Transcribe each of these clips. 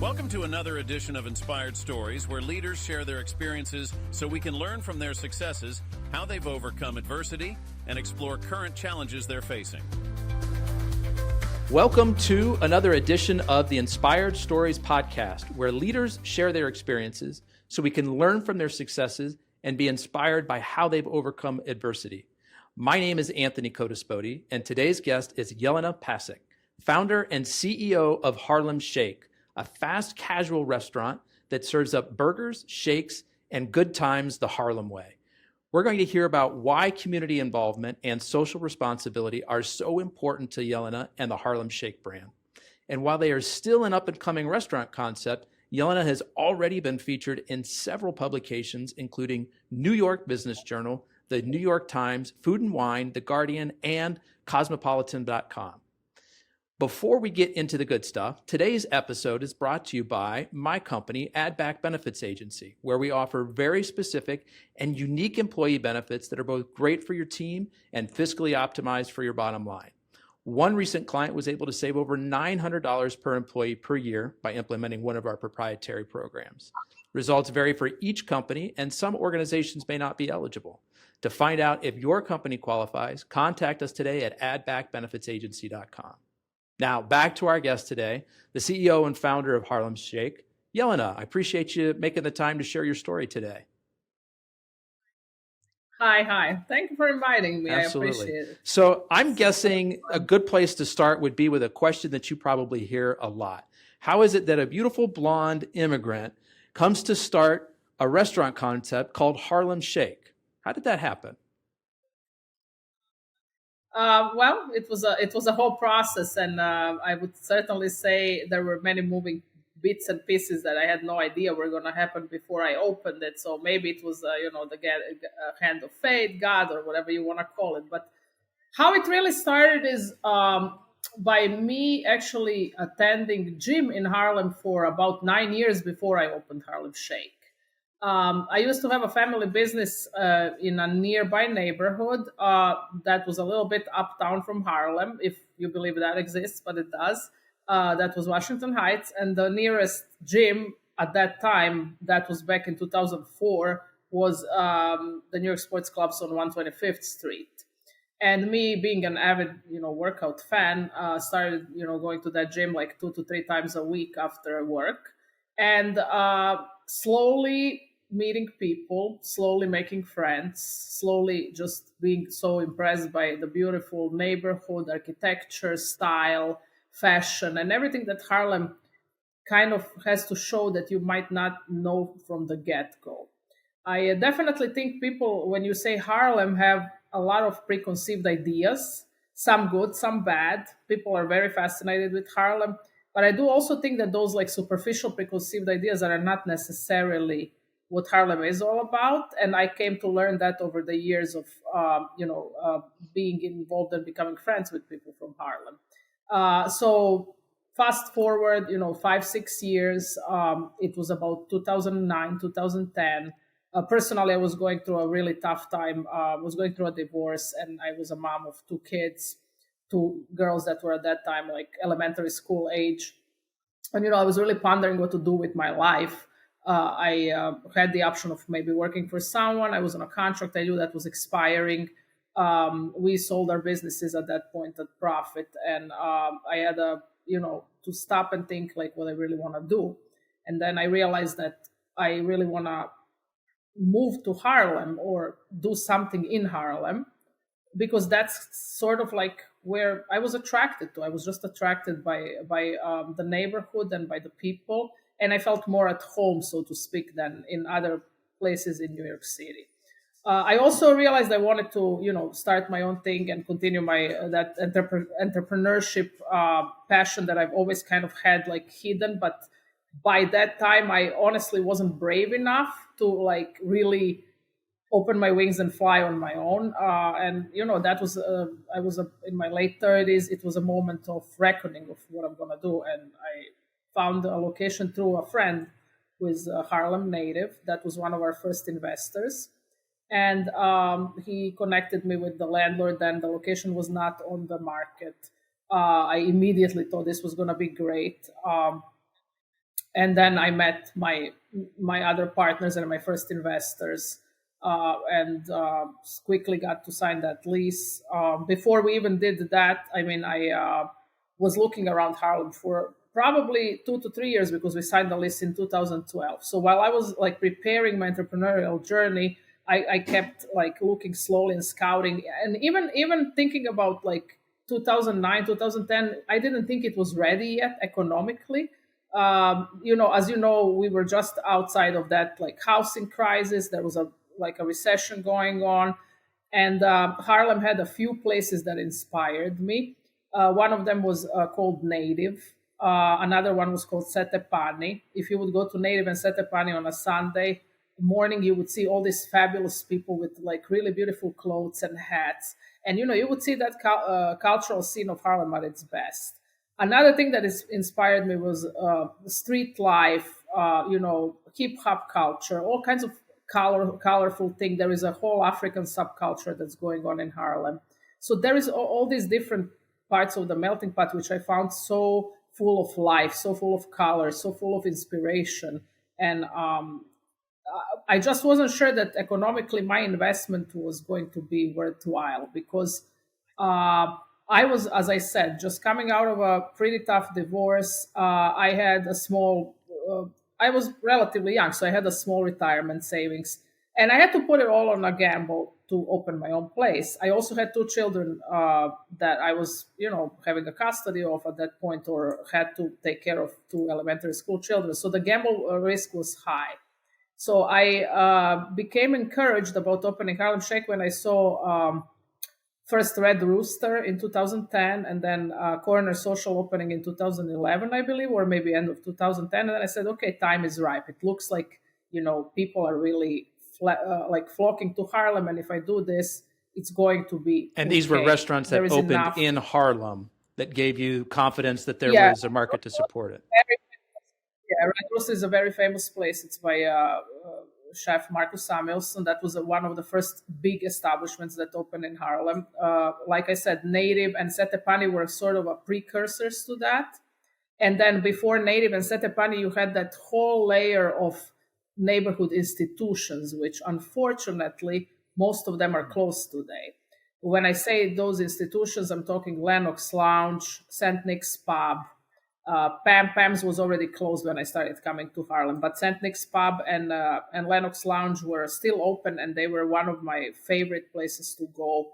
Welcome to another edition of Inspired Stories, where leaders share their experiences so we can learn from their successes, how they've overcome adversity, and explore current challenges they're facing. Welcome to another edition of the Inspired Stories podcast, where leaders share their experiences so we can learn from their successes and be inspired by how they've overcome adversity. My name is Anthony Codispoti, and today's guest is Jelena Pasic, founder and CEO of Harlem Shake, a fast casual restaurant that serves up burgers, shakes, and good times the Harlem way. We're going to hear about why community involvement and social responsibility are so important to Jelena and the Harlem Shake brand. And while they are still an up-and-coming restaurant concept, Jelena has already been featured in several publications, including New York Business Journal, the New York Times, Food and Wine, The Guardian, and Cosmopolitan.com. Before we get into the good stuff, today's episode is brought to you by my company, Add Back Benefits Agency, where we offer very specific and unique employee benefits that are both great for your team and fiscally optimized for your bottom line. One recent client was able to save over $900 per employee per year by implementing one of our proprietary programs. Results vary for each company, and some organizations may not be eligible. To find out if your company qualifies, contact us today at addbackbenefitsagency.com. Now, back to our guest today, the CEO and founder of Harlem Shake, Jelena. I appreciate you making the time to share your story today. Hi. Thank you for inviting me. Absolutely. I appreciate it. So I'm guessing a good place to start would be with a question that you probably hear a lot. How is it that a beautiful blonde immigrant comes to start a restaurant concept called Harlem Shake? How did that happen? Well, it was a whole process, and I would certainly say there were many moving bits and pieces that I had no idea were going to happen before I opened it. So maybe it was the hand of fate, God, or whatever you want to call it. But how it really started is by me actually attending gym in Harlem for about 9 years before I opened Harlem Shake. I used to have a family business in a nearby neighborhood that was a little bit uptown from Harlem, if you believe that exists, but it does. That was Washington Heights. And the nearest gym at that time, that was back in 2004, was the New York Sports Clubs on 125th Street. And me being an avid, workout fan, started, going to that gym like 2 to 3 times a week after work. And slowly meeting people, slowly making friends, slowly just being so impressed by the beautiful neighborhood, architecture, style, fashion, and everything that Harlem kind of has to show that you might not know from the get-go. I definitely think people, when you say Harlem, have a lot of preconceived ideas, some good, some bad. People are very fascinated with Harlem. But I do also think that those like superficial preconceived ideas are not necessarily what Harlem is all about. And I came to learn that over the years of, being involved and becoming friends with people from Harlem. So fast forward, 5-6 years, it was about 2009, 2010. Personally, I was going through a really tough time. I was going through a divorce, and I was a mom of 2 kids. 2 girls that were at that time like elementary school age. And, I was really pondering what to do with my life. I had the option of maybe working for someone. I was on a contract I knew that was expiring. We sold our businesses at that point at profit. And I had to stop and think like what I really want to do. And then I realized that I really want to move to Harlem or do something in Harlem, because that's sort of like where I was attracted to. I was just attracted by the neighborhood and by the people. And I felt more at home, so to speak, than in other places in New York City. I also realized I wanted to, start my own thing and continue my that entrepreneurship passion that I've always kind of had like hidden. But by that time, I honestly wasn't brave enough to like really open my wings and fly on my own. And that was I was in my late 30s. It was a moment of reckoning of what I'm gonna do, and I found a location through a friend who is a Harlem native. That was one of our first investors. And he connected me with the landlord, and the location was not on the market. I immediately thought this was going to be great. And then I met my other partners and my first investors, and quickly got to sign that lease. Before we even did that, I mean, I was looking around Harlem for probably 2 to 3 years, because we signed the lease in 2012. So while I was like preparing my entrepreneurial journey, I kept like looking slowly and scouting, and even thinking about like 2009, 2010. I didn't think it was ready yet economically. As you know, we were just outside of that like housing crisis. There was a recession going on, and Harlem had a few places that inspired me. One of them was called Native. Another one was called Setepani. If you would go to Native and Setepani on a Sunday morning, you would see all these fabulous people with like really beautiful clothes and hats, and you would see that cultural scene of Harlem at its best. Another thing that inspired me was street life, hip hop culture, all kinds of colorful thing. There is a whole African subculture that's going on in Harlem. So there is all these different parts of the melting pot, which I found so full of life, so full of color, so full of inspiration. And I just wasn't sure that economically my investment was going to be worthwhile, because I was, as I said, just coming out of a pretty tough divorce. I had a small, I was relatively young, so I had a small retirement savings. And I had to put it all on a gamble to open my own place. I also had 2 children that I was, having a custody of at that point, or had to take care of 2 elementary school children. So the gamble risk was high. So I became encouraged about opening Harlem Shake when I saw first Red Rooster in 2010, and then Corner Social opening in 2011, I believe, or maybe end of 2010. And then I said, okay, time is ripe. It looks like, people are really flocking to Harlem. And if I do this, it's going to be And okay. These were restaurants that opened enough in Harlem that gave you confidence that there was a market to support it. Red Rooster is a very famous place. It's by chef Marcus Samuelsson. That was one of the first big establishments that opened in Harlem. Like I said, Native and Setepani were sort of a precursors to that. And then before Native and Setepani, you had that whole layer of neighborhood institutions, which unfortunately, most of them are closed today. When I say those institutions, I'm talking Lennox Lounge, St. Nick's Pub. Pam's was already closed when I started coming to Harlem, but St. Nick's Pub and Lennox Lounge were still open, and they were one of my favorite places to go.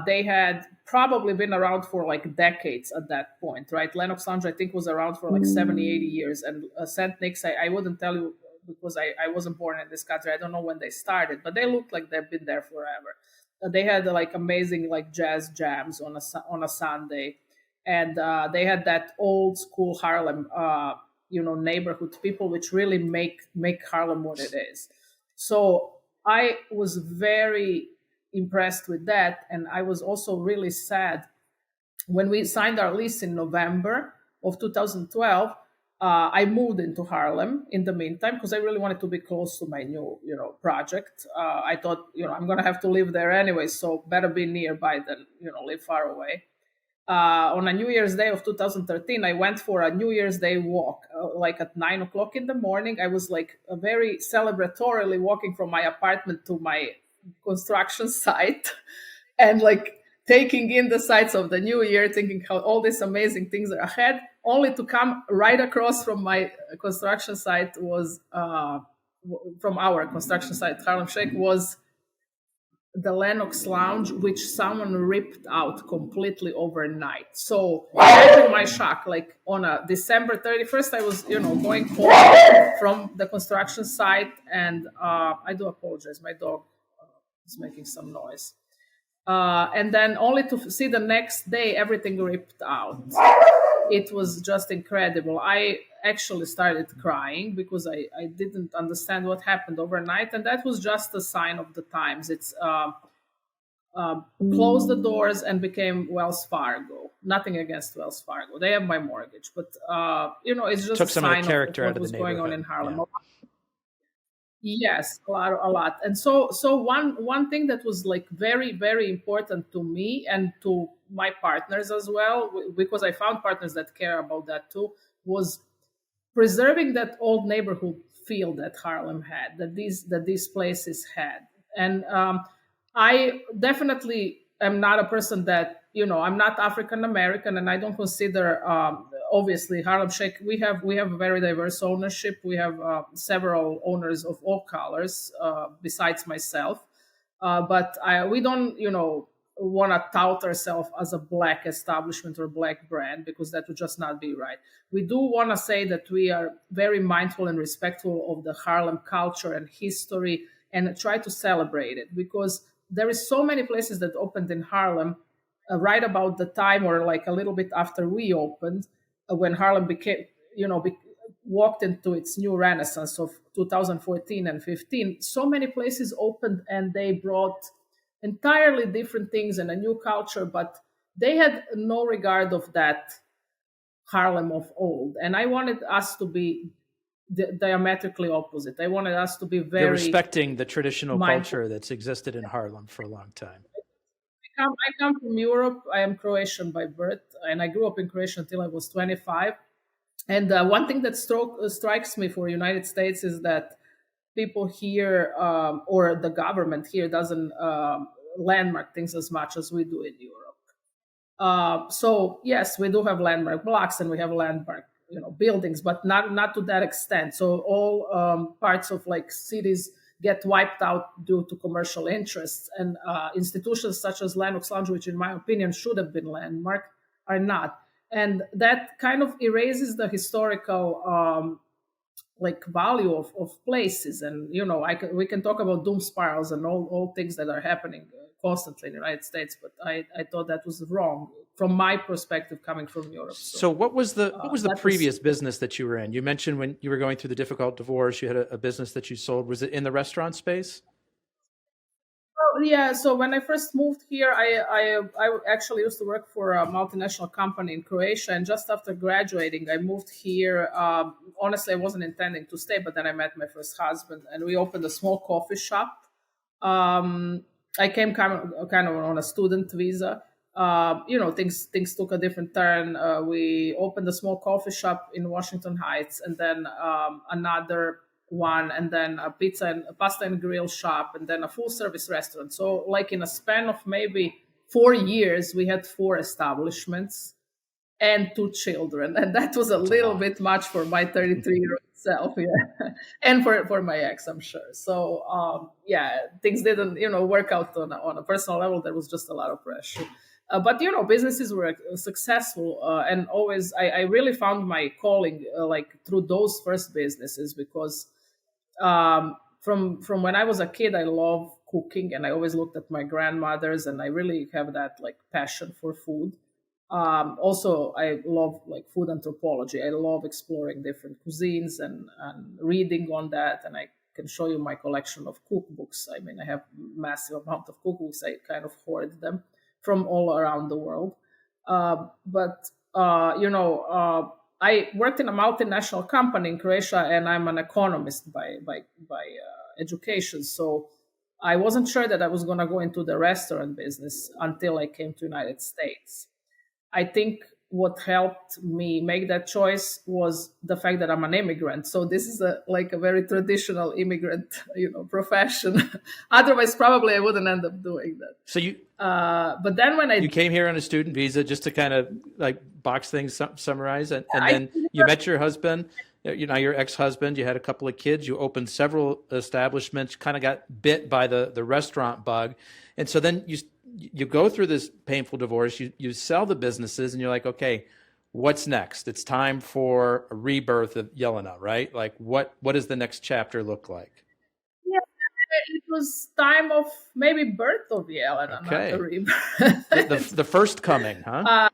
They had probably been around for like decades at that point, right? Lennox Lounge, I think, was around for like 70, 80 years. And St. Nick's, I wouldn't tell you, because I wasn't born in this country. I don't know when they started, but they looked like they've been there forever. They had like amazing like jazz jams on a Sunday. And they had that old school Harlem, neighborhood people, which really make Harlem what it is. So I was very impressed with that. And I was also really sad when we signed our lease in November of 2012. I moved into Harlem in the meantime, because I really wanted to be close to my new, project. I thought, I'm going to have to live there anyway, so better be nearby than, live far away. On a New Year's Day of 2013, I went for a New Year's Day walk, like at 9 o'clock in the morning. I was like very celebratorily walking from my apartment to my construction site and like taking in the sights of the new year, thinking how all these amazing things are ahead, only to come right across from my construction site was, from our construction site, Harlem Shake, was the Lennox Lounge, which someone ripped out completely overnight. So imagine my shock, like on a December 31st, I was, going home from the construction site, and I do apologize, my dog is making some noise. And then only to see the next day, everything ripped out. It was just incredible. I actually started crying because I didn't understand what happened overnight. And that was just a sign of the times. It's closed the doors and became Wells Fargo. Nothing against Wells Fargo. They have my mortgage. But, it's just took some a sign of the character of out what of was the going on neighborhood. in Harlem. Yeah. Yes, a lot. And so one thing that was like very, very important to me and to my partners as well, because I found partners that care about that too, was preserving that old neighborhood feel that Harlem had, that these places had. And I definitely am not a person that, I'm not African American, and I don't consider, obviously, Harlem Shake. We have a very diverse ownership. We have several owners of all colors, besides myself. But we don't, want to tout ourselves as a black establishment or black brand, because that would just not be right. We do want to say that we are very mindful and respectful of the Harlem culture and history, and try to celebrate it, because there is so many places that opened in Harlem right about the time, or like a little bit after we opened, when Harlem became, walked into its new renaissance of 2014 and 15. So many places opened, and they brought entirely different things and a new culture, but they had no regard of that Harlem of old. And I wanted us to be diametrically opposite. I wanted us to be very You're respecting the traditional mindful. culture that's existed in Harlem for a long time. I come from Europe. I am Croatian by birth, and I grew up in Croatia until I was 25. And one thing that strikes me for United States is that people here, or the government here, doesn't landmark things as much as we do in Europe. So yes, we do have landmark blocks, and we have landmark buildings, but not to that extent. So all parts of like cities get wiped out due to commercial interests, and institutions such as Lenox Lounge, which in my opinion should have been landmarked, are not. And that kind of erases the historical value of places. And we can talk about doom spirals and all things that are happening constantly in the United States, but I thought that was wrong from my perspective, coming from Europe. So what was the previous business that you were in? You mentioned when you were going through the difficult divorce, you had a business that you sold. Was it in the restaurant space? Oh, yeah. So when I first moved here, I actually used to work for a multinational company in Croatia, and just after graduating, I moved here. Honestly, I wasn't intending to stay, but then I met my first husband, and we opened a small coffee shop. I came kind of on a student visa. Things took a different turn. We opened a small coffee shop in Washington Heights, and then another one, and then a pasta and grill shop, and then a full service restaurant. So like in a span of maybe 4 years, we had 4 establishments and 2 children. And that was a little bit much for my 33-year-old self. Yeah. And for my ex, I'm sure. So things didn't, work out on a personal level. There was just a lot of pressure. But businesses were successful, and always I really found my calling through those first businesses, because from when I was a kid, I love cooking, and I always looked at my grandmothers, and I really have that passion for food. Also, I love food anthropology. I love exploring different cuisines and reading on that, and I can show you my collection of cookbooks. I mean, I have massive amount of cookbooks. I kind of hoard them from all around the world. I worked in a multinational company in Croatia, and I'm an economist by education. So I wasn't sure that I was going to go into the restaurant business until I came to the United States. I think what helped me make that choice was the fact that I'm an immigrant. So this is a very traditional immigrant, profession. Otherwise, probably I wouldn't end up doing that. So but then when you came here on a student visa, just to kind of box things, summarize, and then you met your husband, your ex-husband. You had a couple of kids. You opened several establishments. Kind of got bit by the restaurant bug, and so then you go through this painful divorce, you sell the businesses, and you're like, okay, what's next? It's time for a rebirth of Jelena, right? What does the next chapter look like? Yeah, it was time of maybe birth of Jelena, okay. Not the rebirth. the first coming, huh?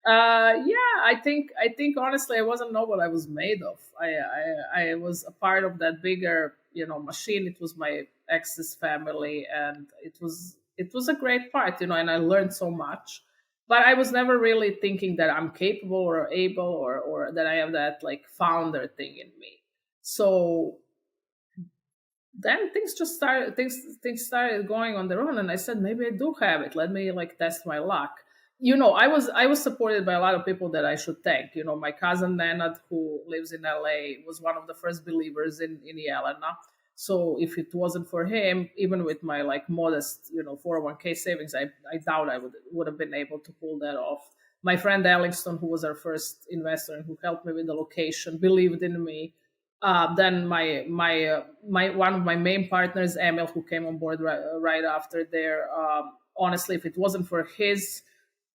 I think honestly, I wasn't know what I was made of. I was a part of that bigger, machine. It was my ex's family, and it was a great part, and I learned so much. But I was never really thinking that I'm capable or able or that I have that founder thing in me. So then things started going on their own, and I said, maybe I do have it. Let me test my luck. I was supported by a lot of people that I should thank. My cousin Nenad, who lives in LA, was one of the first believers in Jelena. So if it wasn't for him, even with my like modest, 401k savings, I doubt I would have been able to pull that off. My friend Ellingston, who was our first investor and who helped me with the location, believed in me. Then my one of my main partners, Emil, who came on board right after there. Honestly, if it wasn't for his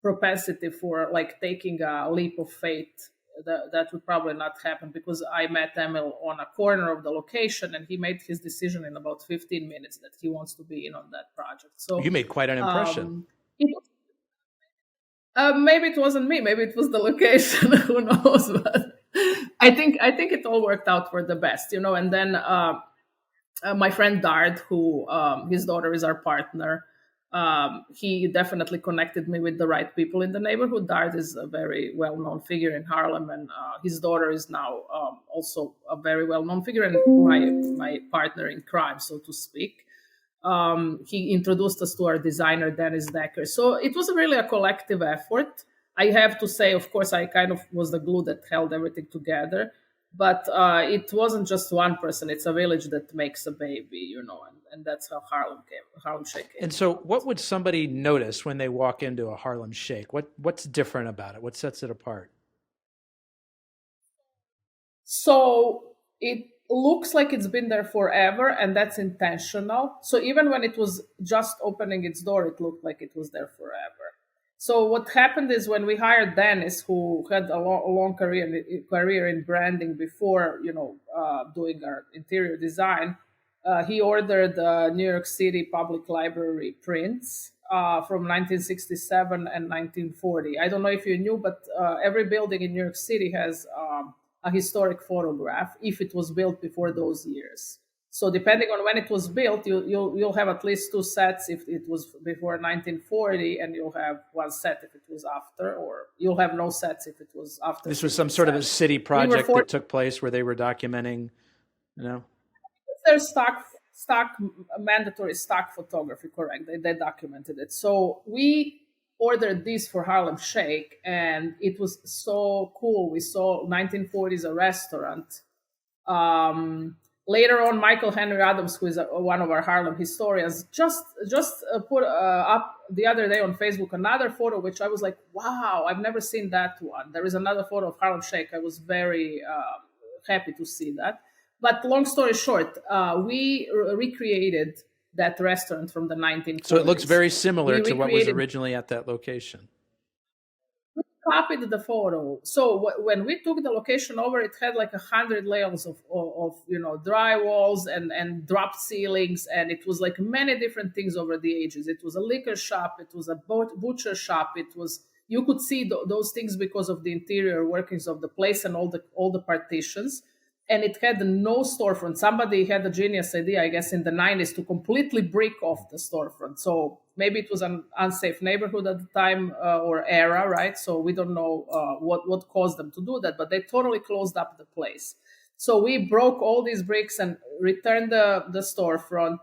propensity for like taking a leap of faith, that would probably not happen, because I met Emil on a corner of the location and he made his decision in about 15 minutes that he wants to be in on that project. So You made quite an impression. Maybe it wasn't me, maybe it was the location. Who knows? But I think it all worked out for the best, And then my friend Dart, who his daughter is our partner, he definitely connected me with the right people in the neighborhood. Dart is a very well-known figure in Harlem, and his daughter is now also a very well-known figure and my partner in crime, so to speak. He introduced us to our designer, Dennis Decker. So it was really a collective effort. I have to say, of course, I kind of was the glue that held everything together. But it wasn't just one person. It's a village that makes a baby, and that's how Harlem Shake came. And so what would somebody notice when they walk into a Harlem Shake? What's different about it? What sets it apart? So it looks like it's been there forever, and that's intentional. So even when it was just opening its door, it looked like it was there forever. So what happened is, when we hired Dennis, who had a long career in branding before, doing our interior design, he ordered New York City Public Library prints from 1967 and 1940. I don't know if you knew, but every building in New York City has a historic photograph if it was built before those years. So depending on when it was built, you'll have at least two sets if it was before 1940, and you'll have one set if it was after, or you'll have no sets if it was after. This was some sort of a city project that took place where they were documenting, There's mandatory stock photography, correct? They documented it. So we ordered this for Harlem Shake, and it was so cool. We saw 1940s a restaurant. Later on, Michael Henry Adams, who is one of our Harlem historians, just put up the other day on Facebook another photo, which I was like, wow, I've never seen that one. There is another photo of Harlem Shake. I was very happy to see that. But long story short, we recreated that restaurant from the 1940s. So it looks very similar to what was originally at that location. Copied the photo. So when we took the location over, it had like 100 layers of drywalls and dropped ceilings, and it was like many different things over the ages. It was a liquor shop, it was a butcher shop. You could see those things because of the interior workings of the place and all the partitions. And it had no storefront. Somebody had a genius idea, I guess, in the 90s to completely break off the storefront. So maybe it was an unsafe neighborhood at the time or era, right? So we don't know what caused them to do that, but they totally closed up the place. So we broke all these bricks and returned the storefront.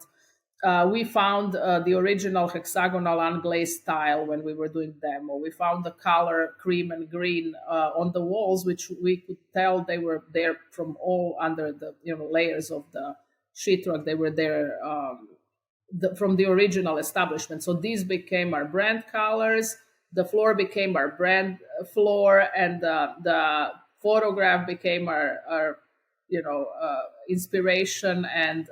We found the original hexagonal unglazed tile when we were doing demo. We found the color cream and green on the walls, which we could tell they were there from all under the layers of the sheetrock. They were there from the original establishment. So these became our brand colors. The floor became our brand floor, and the photograph became our inspiration. And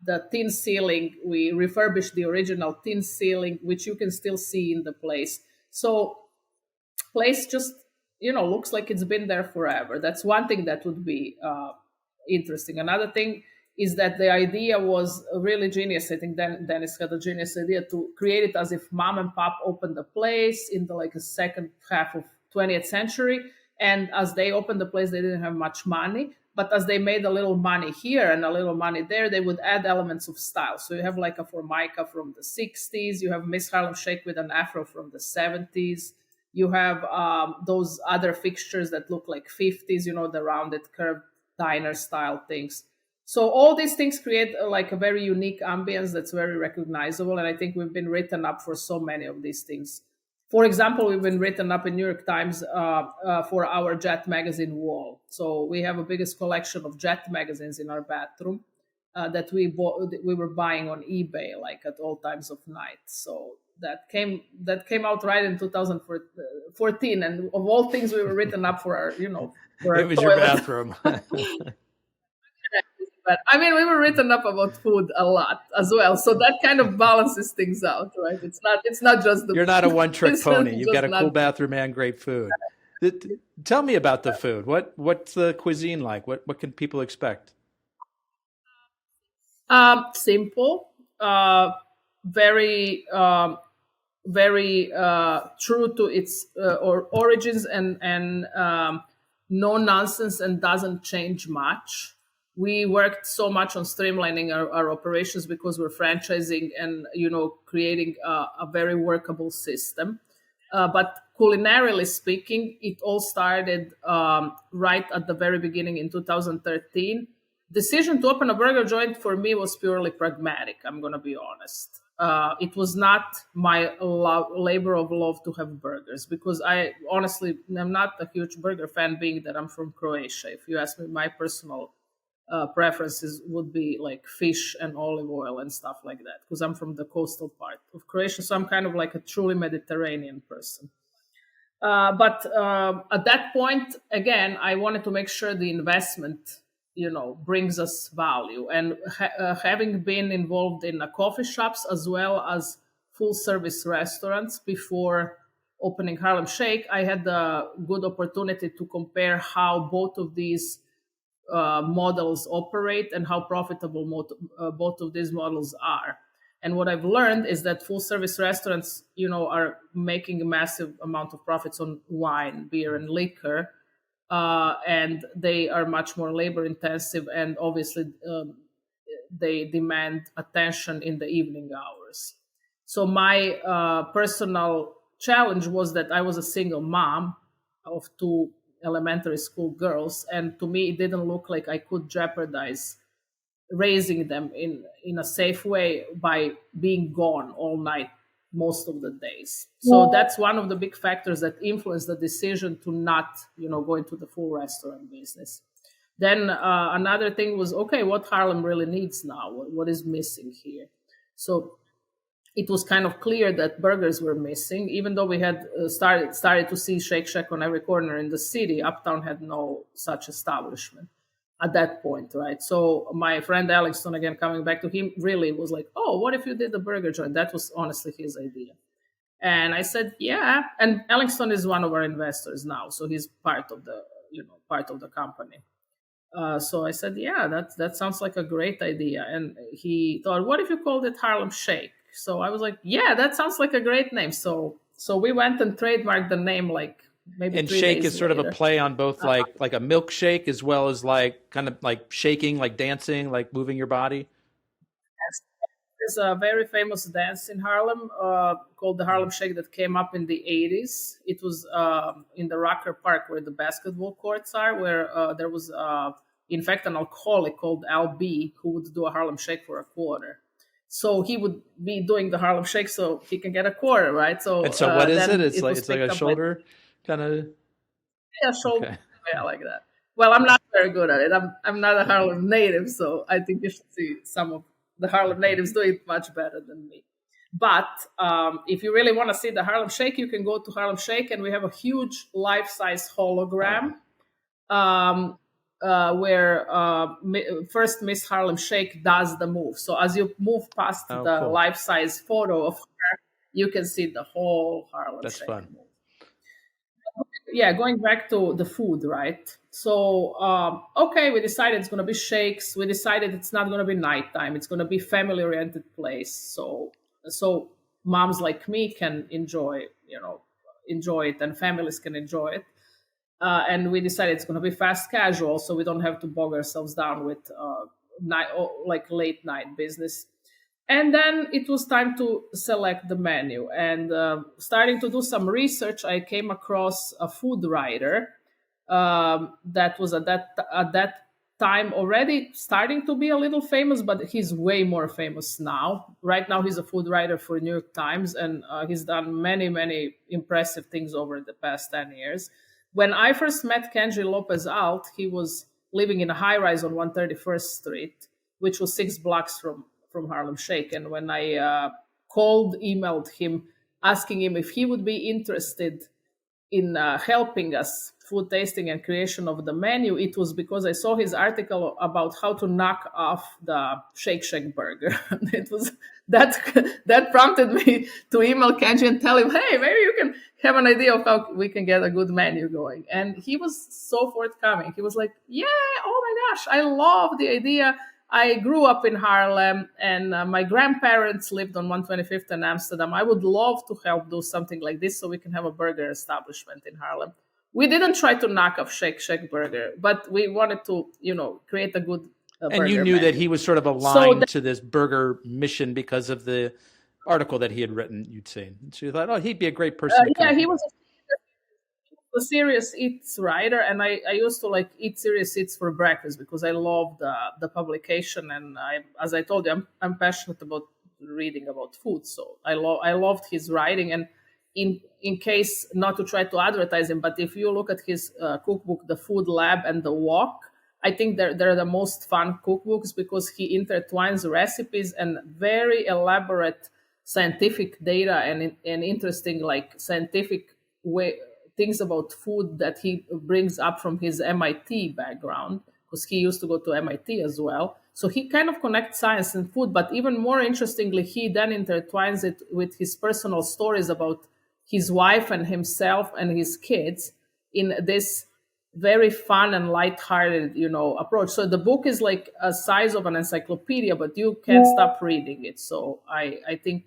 the tin ceiling, we refurbished the original tin ceiling, which you can still see in the place. So place just, looks like it's been there forever. That's one thing that would be interesting. Another thing is that the idea was really genius. I think Dennis had a genius idea to create it as if mom and pop opened the place in the second half of 20th century. And as they opened the place, they didn't have much money. But as they made a little money here and a little money there, they would add elements of style. So you have like a Formica from the 60s. You have Miss Harlem Shake with an afro from the 70s. You have those other fixtures that look like 50s, the rounded curved diner style things. So all these things create a very unique ambience that's very recognizable. And I think we've been written up for so many of these things. For example, we've been written up in New York Times for our Jet magazine wall. So we have a biggest collection of Jet magazines in our bathroom that we were buying on eBay, like at all times of night. So that came out right in 2014, and of all things, we were written up for our, for our It was toilet. your bathroom. But I mean, we were written up about food a lot as well, so that kind of balances things out, right? It's not just the. You're not a one-trick it's pony. not You've got a just cool bathroom and great food. Tell me about the food. What's the cuisine like? What can people expect? Simple, very very true to its origins, and no nonsense, and doesn't change much. We worked so much on streamlining our operations because we're franchising and creating a very workable system. But culinarily speaking, it all started right at the very beginning in 2013. Decision to open a burger joint for me was purely pragmatic. I'm going to be honest. It was not my labor of love to have burgers, because I honestly am not a huge burger fan, being that I'm from Croatia. If you ask me, my personal preferences would be like fish and olive oil and stuff like that, because I'm from the coastal part of Croatia, so I'm kind of like a truly Mediterranean person. But at that point, again, I wanted to make sure the investment, brings us value. And having been involved in coffee shops as well as full service restaurants before opening Harlem Shake, I had the good opportunity to compare how both of these models operate and how profitable both of these models are. And what I've learned is that full service restaurants, are making a massive amount of profits on wine, beer, and liquor. And they are much more labor intensive, and obviously they demand attention in the evening hours. So my personal challenge was that I was a single mom of two elementary school girls, and to me it didn't look like I could jeopardize raising them in a safe way by being gone all night most of the days. So that's one of the big factors that influenced the decision to not go into the full restaurant business. Then another thing was, okay, what Harlem really needs now, what is missing here? So it was kind of clear that burgers were missing. Even though we had started to see Shake Shack on every corner in the city, Uptown had no such establishment at that point, right? So my friend Ellington, again, coming back to him, really was like, oh, what if you did a burger joint? That was honestly his idea. And I said, yeah. And Ellington is one of our investors now, so he's part of the company. So I said, yeah, that sounds like a great idea. And he thought, what if you called it Harlem Shake? So I was like, yeah, that sounds like a great name. So we went and trademarked the name like maybe. And 3 shake days is sort later. of a play on both like a milkshake as well as like kind of like shaking, like dancing, like moving your body. There's a very famous dance in Harlem called the Harlem Shake that came up in the 80s. It was in the Rocker Park where the basketball courts are, where there was, in fact, an alcoholic called Al B who would do a Harlem Shake for a quarter. So he would be doing the Harlem Shake so he can get a quarter, right? So And so what is it? It's like a up shoulder kind of. Yeah, shoulder. Okay. Yeah, like that. Well, I'm not very good at it. I'm not a Harlem native, so I think you should see some of the Harlem natives do it much better than me. But if you really want to see the Harlem Shake, you can go to Harlem Shake, and we have a huge life-size hologram where first Miss Harlem Shake does the move. So as you move past the cool. life-size photo of her, you can see the whole Harlem That's Shake fun. move. Yeah, going back to the food, right? So, okay, we decided it's going to be shakes. We decided it's not going to be nighttime. It's going to be family-oriented place. So moms like me can enjoy it, and families can enjoy it. And we decided it's going to be fast casual, so we don't have to bog ourselves down with late night business. And then it was time to select the menu. And starting to do some research, I came across a food writer that was at that time already starting to be a little famous, but he's way more famous now. Right now, he's a food writer for New York Times, and he's done many, many impressive things over the past 10 years. When I first met Kenji Lopez Alt, he was living in a high-rise on 131st Street, which was 6 blocks from Harlem Shake. And when I emailed him, asking him if he would be interested in helping us food tasting and creation of the menu, it was because I saw his article about how to knock off the Shake Shack burger. It was that prompted me to email Kenji and tell him, hey, maybe you can have an idea of how we can get a good menu going. And he was so forthcoming. He was like, yeah, oh my gosh, I love the idea. I grew up in Harlem, and my grandparents lived on 125th in Amsterdam. I would love to help do something like this so we can have a burger establishment in Harlem. We didn't try to knock off Shake Shack burger, but we wanted to, create a good burger. And you knew menu. that he was sort of aligned to this burger mission because of the article that he had written, you'd seen. So you thought, oh, he'd be a great person. Yeah, he was a Serious Eats writer, and I used to eat Serious Eats for breakfast because I loved the publication, and as I told you, I'm passionate about reading about food, so I loved his writing. And in case, not to try to advertise him, but if you look at his cookbook, The Food Lab and The Walk, I think they're the most fun cookbooks because he intertwines recipes and very elaborate scientific data and interesting scientific way things about food that he brings up from his MIT background, because he used to go to MIT as well. So he kind of connects science and food, but even more interestingly, he then intertwines it with his personal stories about his wife and himself and his kids in this very fun and lighthearted, approach. So the book is like a size of an encyclopedia, but you can't stop reading it. So I think,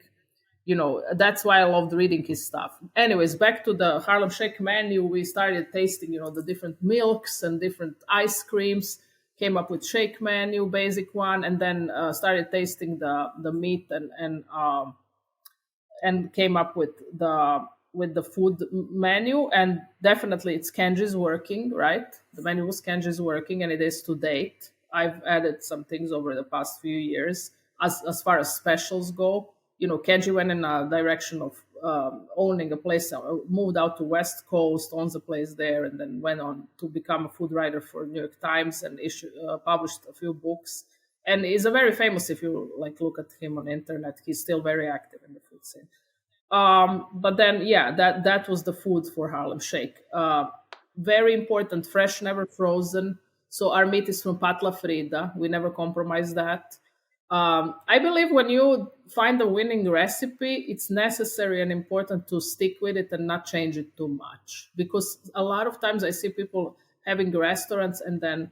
that's why I loved reading his stuff. Anyways, back to the Harlem Shake menu, we started tasting, the different milks and different ice creams, came up with shake menu, basic one, and then started tasting the meat and came up with the food menu. And definitely it's Kenji's working, right? The menu was Kenji's working, and it is to date. I've added some things over the past few years as far as specials go. Kenji went in a direction of owning a place, moved out to West Coast, owns a place there, and then went on to become a food writer for New York Times and published a few books. And he's a very famous, if you look at him on the internet, he's still very active in the food scene. But then, that was the food for Harlem Shake. Very important, fresh, never frozen. So our meat is from Patla Frida. We never compromise that. I believe when you find a winning recipe, it's necessary and important to stick with it and not change it too much. Because a lot of times I see people having restaurants and then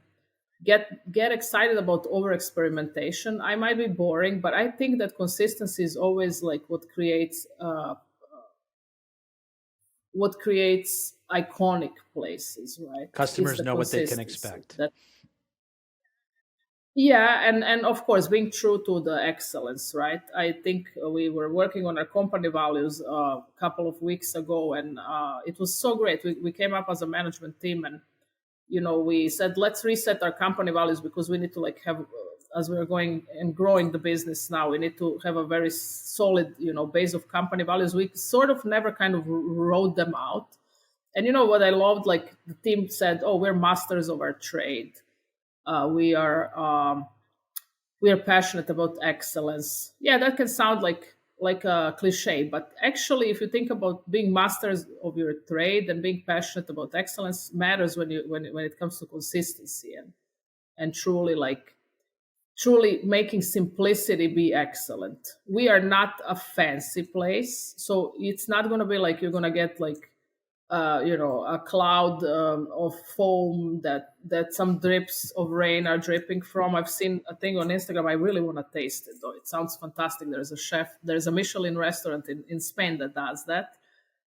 get excited about over experimentation. I might be boring, but I think that consistency is always what creates iconic places, right? Customers know what they can expect. And of course, being true to the excellence, right? I think we were working on our company values a couple of weeks ago, and it was so great. We came up as a management team, and we said, let's reset our company values because we need to have, as we're going and growing the business now, we need to have a very solid, base of company values. We sort of never kind of wrote them out. And what I loved, the team said, oh, we're masters of our trade. We are passionate about excellence. Yeah, that can sound like a cliche, but actually, if you think about being masters of your trade and being passionate about excellence, matters when it comes to consistency and truly making simplicity be excellent. We are not a fancy place, so it's not going to be you're going to get a cloud of foam that some drips of rain are dripping from. I've seen a thing on Instagram. I really want to taste it, though. It sounds fantastic. There's a Michelin restaurant in Spain that does that.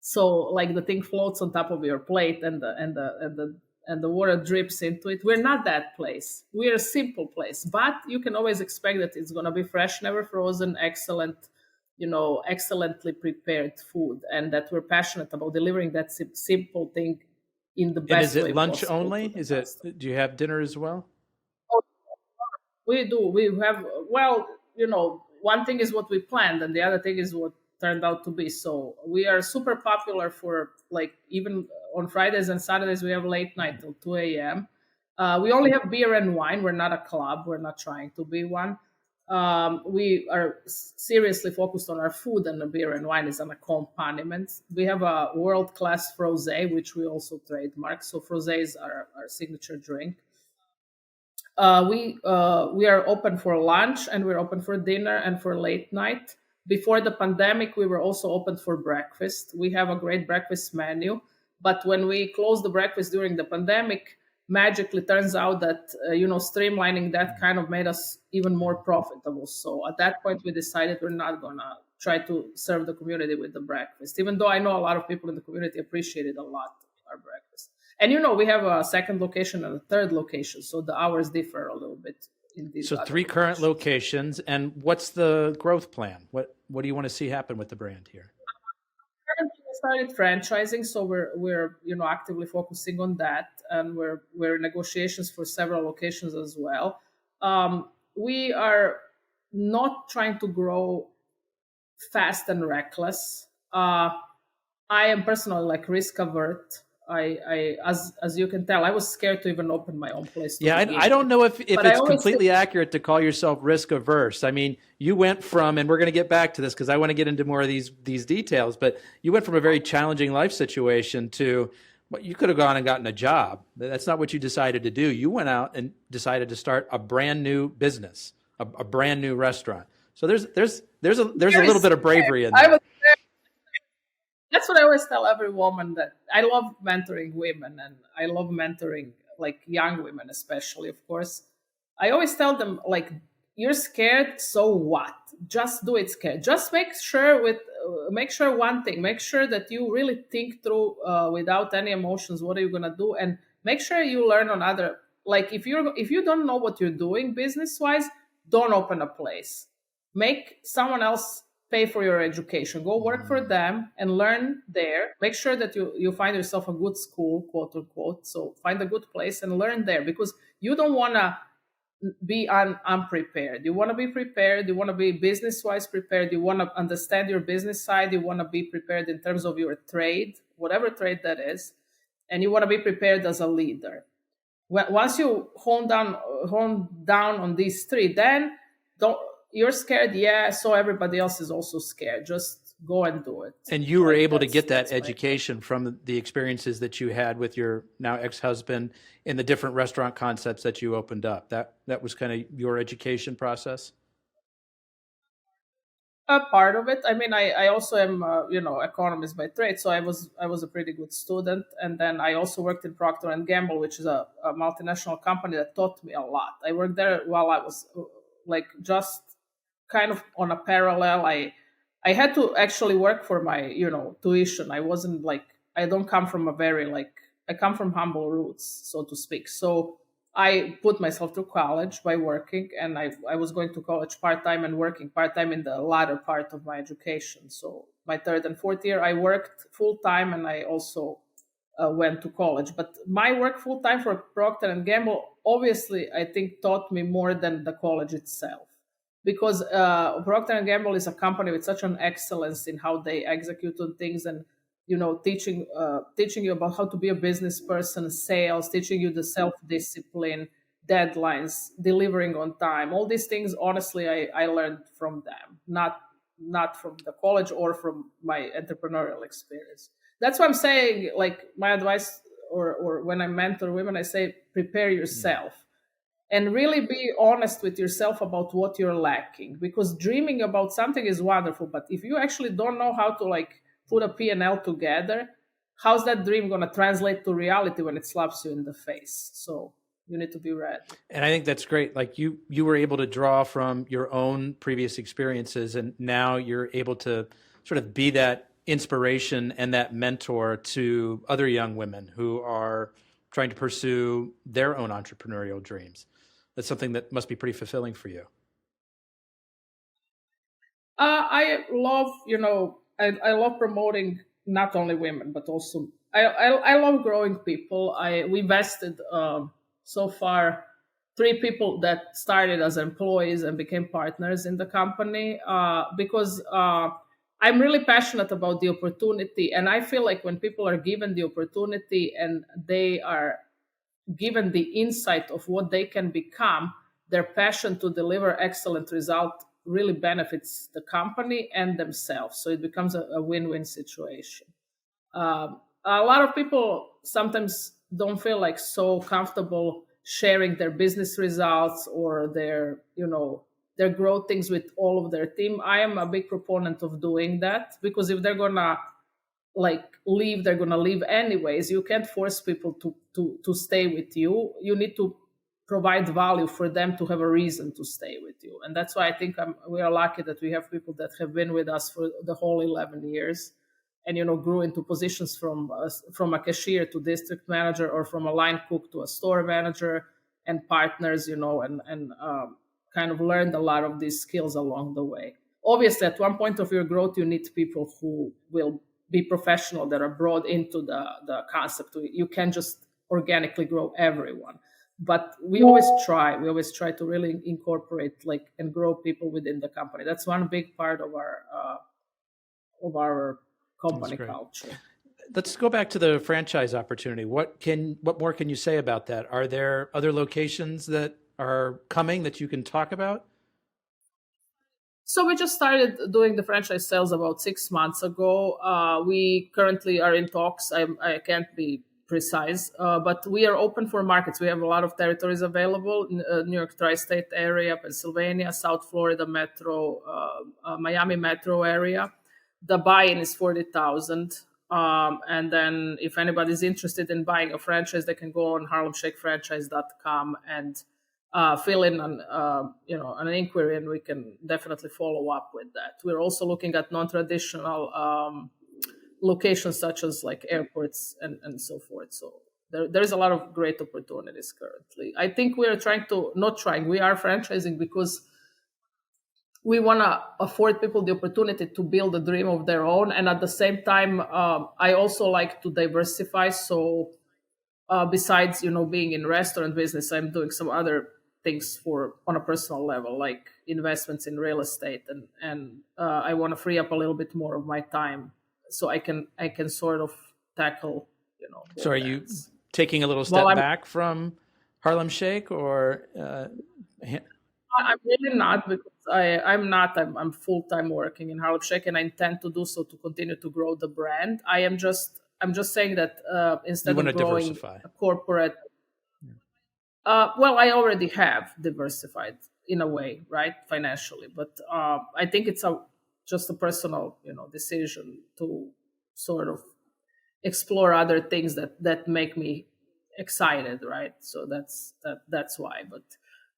So the thing floats on top of your plate and the water drips into it. We're not that place. We're a simple place, but you can always expect that it's going to be fresh, never frozen, excellent, excellently prepared food, and that we're passionate about delivering that simple thing in the best way. And is it lunch possible. only? Do you have dinner as well? We do. We have, well, one thing is what we planned, and the other thing is what turned out to be. So we are super popular for, like, even on Fridays and Saturdays, we have late night till 2 a.m. We only have beer and wine. We're not a club. We're not trying to be one. We are seriously focused on our food, and the beer and wine is an accompaniment. We have a world-class frosé, which we also trademark. So frosé is our signature drink. We are open for lunch, and we're open for dinner and for late night. Before the pandemic, we were also open for breakfast. We have a great breakfast menu, but when we closed the breakfast during the pandemic, magically turns out that streamlining that kind of made us even more profitable. So at that point, we decided we're not gonna try to serve the community with the breakfast, even though I know a lot of people in the community appreciated a lot our breakfast. And we have a second location and a third location, so the hours differ a little bit in these. So three current locations, and what's the growth plan? What do you want to see happen with the brand here? Currently, we started franchising, so we're actively focusing on that, and we're in negotiations for several locations as well. We are not trying to grow fast and reckless. I am personally like risk avert. I as you can tell, I was scared to even open my own place. Yeah, I don't know if it's completely accurate to call yourself risk averse. I mean, you went from, and we're going to get back to this because I want to get into more of these details, but you went from a very challenging life situation to, well, you could have gone and gotten a job. That's not what you decided to do. You went out and decided to start a brand new business, a brand new restaurant. So there's a little bit of bravery in there. That's what I always tell every woman, that I love mentoring women, and I love mentoring like young women, especially, of course. I always tell them, like, you're scared, so what? Just do it scared. Just make sure one thing, make sure that you really think through without any emotions, what are you going to do? And make sure you learn on other, like, if you don't know what you're doing business wise, don't open a place. Make someone else pay for your education. Go work for them and learn there. Make sure that you find yourself a good school, quote unquote. So find a good place and learn there, because you don't want to be unprepared. You want to be prepared. You want to be business-wise prepared. You want to understand your business side. You want to be prepared in terms of your trade, whatever trade that is. And you want to be prepared as a leader. Once you hone down on these three, then you're scared, yeah, so everybody else is also scared. Just go and do it. And you were able to get that education from the experiences that you had with your now ex-husband in the different restaurant concepts that you opened up. That was kind of your education process? A part of it. I mean, I also am, economist by trade, so I was a pretty good student. And then I also worked in Procter and Gamble, which is a multinational company that taught me a lot. I worked there while I was like just kind of on a parallel. I had to actually work for my tuition. I wasn't like, I don't come from I come from humble roots, so to speak. So I put myself through college by working, and I was going to college part-time and working part-time in the latter part of my education. So my third and fourth year I worked full-time, and I also went to college. But my work full-time for Procter and Gamble obviously I think taught me more than the college itself. Because Procter & Gamble is a company with such an excellence in how they execute on things, and teaching you about how to be a business person, sales, teaching you the self-discipline, deadlines, delivering on time. All these things, honestly, I learned from them, not from the college or from my entrepreneurial experience. That's why I'm saying, like, my advice, or when I mentor women, I say prepare yourself. And really be honest with yourself about what you're lacking, because dreaming about something is wonderful, but if you actually don't know how to like put a P&L together, how's that dream going to translate to reality when it slaps you in the face? So you need to be ready. And I think that's great. Like you were able to draw from your own previous experiences, and now you're able to sort of be that inspiration and that mentor to other young women who are trying to pursue their own entrepreneurial dreams. That's something that must be pretty fulfilling for you. I love, I love promoting not only women, but also I love growing people. We invested so far three people that started as employees and became partners in the company, because I'm really passionate about the opportunity. And I feel like when people are given the opportunity and they are given the insight of what they can become, their passion to deliver excellent result really benefits the company and themselves. So it becomes a win-win situation. A lot of people sometimes don't feel like so comfortable sharing their business results or their growth things with all of their team. I am a big proponent of doing that, because if they're gonna leave, they're gonna leave anyways. You can't force people to stay with you. You need to provide value for them to have a reason to stay with you. And that's why I think we are lucky that we have people that have been with us for the whole 11 years and grew into positions from a cashier to district manager, or from a line cook to a store manager, and partners, and kind of learned a lot of these skills along the way. Obviously, at one point of your growth, you need people who will be professional, that are brought into the concept. You can't just organically grow everyone. But we always try to really incorporate and grow people within the company. That's one big part of our company culture. Let's go back to the franchise opportunity. What more can you say about that? Are there other locations that are coming that you can talk about? So we just started doing the franchise sales about 6 months ago. We currently are in talks. I can't be precise, but we are open for markets. We have a lot of territories available: New York tri-state area, Pennsylvania, South Florida metro, Miami metro area. The buy-in is $40,000. And then if anybody's interested in buying a franchise, they can go on harlemshakefranchise.com and fill in an inquiry, and we can definitely follow up with that. We're also looking at non-traditional locations, such as airports and so forth. So there's a lot of great opportunities currently. I think we are we are franchising because we want to afford people the opportunity to build a dream of their own. And at the same time, I also like to diversify. So besides, being in restaurant business, I'm doing some other things on a personal level, like investments in real estate. And I want to free up a little bit more of my time so I can sort of tackle, So are you taking a little step back from Harlem Shake, or? I'm really not, because I'm full-time working in Harlem Shake, and I intend to do so to continue to grow the brand. I'm just saying that instead of growing diversify. A corporate, I already have diversified in a way, right, financially. But I think it's just a personal, decision to sort of explore other things that make me excited, right? So that's why. But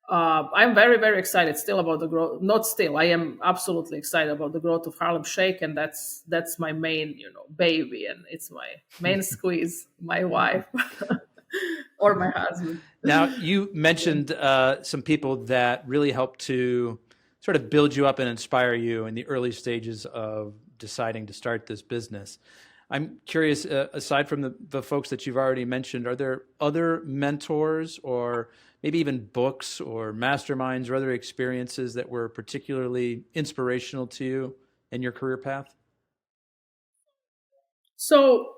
I'm very, very excited still about the growth. Not still, I am absolutely excited about the growth of Harlem Shake, and that's my main, baby, and it's my main squeeze, my wife or my husband. Now, you mentioned some people that really helped to sort of build you up and inspire you in the early stages of deciding to start this business. I'm curious, aside from the folks that you've already mentioned, are there other mentors or maybe even books or masterminds or other experiences that were particularly inspirational to you in your career path? So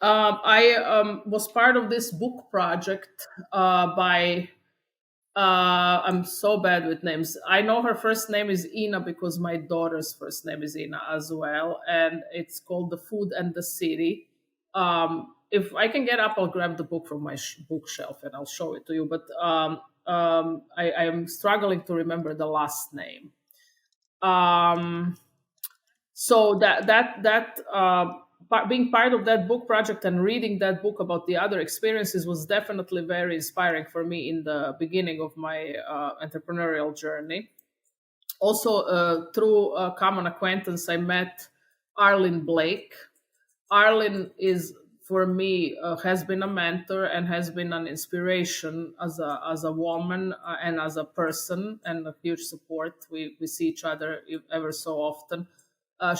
I was part of this book project by, I'm so bad with names. I know her first name is Ina because my daughter's first name is Ina as well. And it's called The Food and the City. If I can get up, I'll grab the book from my bookshelf and I'll show it to you. But I am struggling to remember the last name. So being part of that book project and reading that book about the other experiences was definitely very inspiring for me in the beginning of my entrepreneurial journey. Also, through a common acquaintance, I met Arlene Blake. Arlene is, for me, has been a mentor and has been an inspiration as a woman and as a person, and a huge support. We see each other ever so often.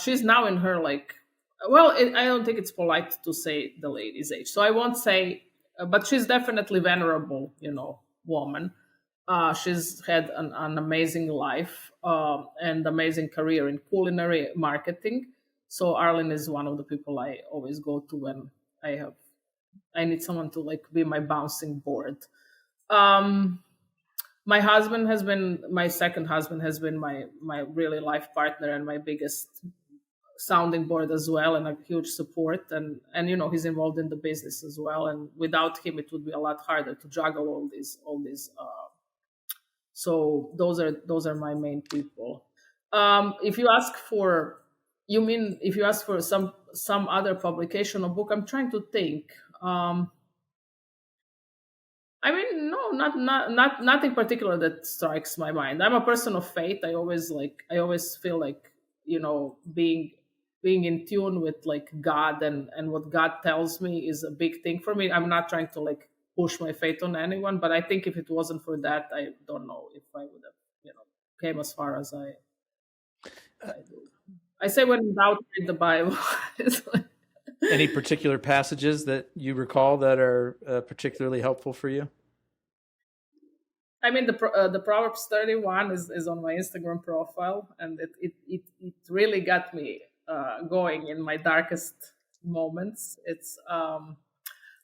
She's now in her I don't think it's polite to say the lady's age, so I won't say, but she's definitely venerable, woman. She's had an amazing life and amazing career in culinary marketing. So Arlene is one of the people I always go to when I need someone to like be my bouncing board. Um, my second husband has been my really life partner and my biggest sounding board as well, and a huge support. And he's involved in the business as well. And without him, it would be a lot harder to juggle all these. So those are my main people. If you ask for, if you ask for some other publication or book, I'm trying to think. No, not nothing particular that strikes my mind. I'm a person of faith. I always feel like being in tune with like God and what God tells me is a big thing for me. I'm not trying to like push my faith on anyone, but I think if it wasn't for that, I don't know if I would have came as far as I do. I say when in doubt, read the Bible. Any particular passages that you recall that are particularly helpful for you? The Proverbs 31 is on my Instagram profile, and it really got me going in my darkest moments. It's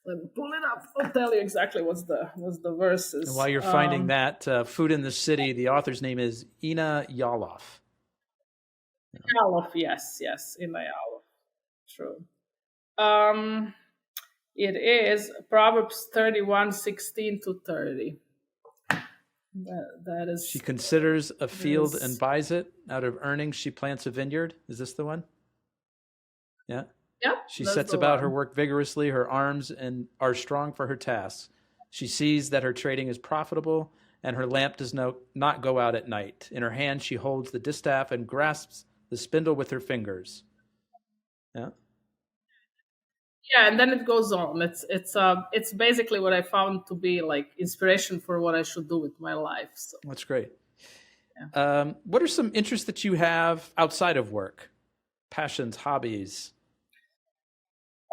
let me pull it up. I'll tell you exactly what's the verses. And while you're finding that, Food in the City, the author's name is Ina Yalof. Yalof, yes, Ina Yalof. True. It is Proverbs 31:16-30. That is. She considers a field and buys it. Out of earnings, she plants a vineyard. Is this the one? Yeah. Yep. She sets about her work vigorously. Her arms are strong for her tasks. She sees that her trading is profitable, and her lamp does not go out at night. In her hand, she holds the distaff and grasps the spindle with her fingers. Yeah. Yeah, and then it goes on. It's basically what I found to be like inspiration for what I should do with my life. So. That's great. Yeah. What are some interests that you have outside of work? Passions, hobbies?